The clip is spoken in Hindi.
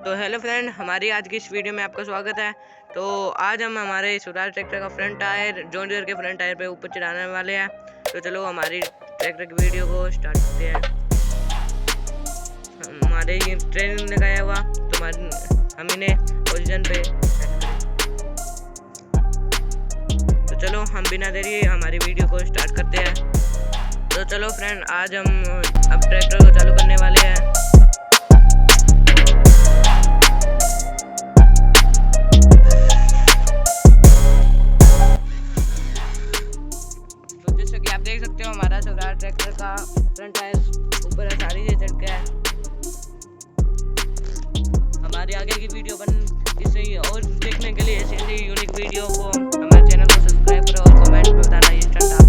तो हेलो फ्रेंड, हमारी आज की इस वीडियो में आपका स्वागत है। तो आज हम हमारे स्वराज ट्रैक्टर का फ्रंट टायर जॉन डीयर के फ्रंट टायर पे ऊपर चढ़ाने वाले हैं। तो चलो हमारी ट्रैक्टर की वीडियो को स्टार्ट करते हैं। हमारे ये ट्रेनिंग लगाया हुआ तो हम इन्हें पोजीशन पे, तो चलो हम बिना देरी हमारी वीडियो को स्टार्ट करते हैं। तो चलो फ्रेंड, आज हम अब ट्रैक्टर को चालू करने वाले हैं। आप देख सकते हो हमारा स्वराज ट्रैक्टर का फ्रंट टायर ऊपर आसानी से चढ़ गया है। हमारी आगे की वीडियो इससे और देखने के लिए ऐसी यूनिक वीडियो को हमारे चैनल को सब्सक्राइब करो और कमेंट में बताना ये स्टंट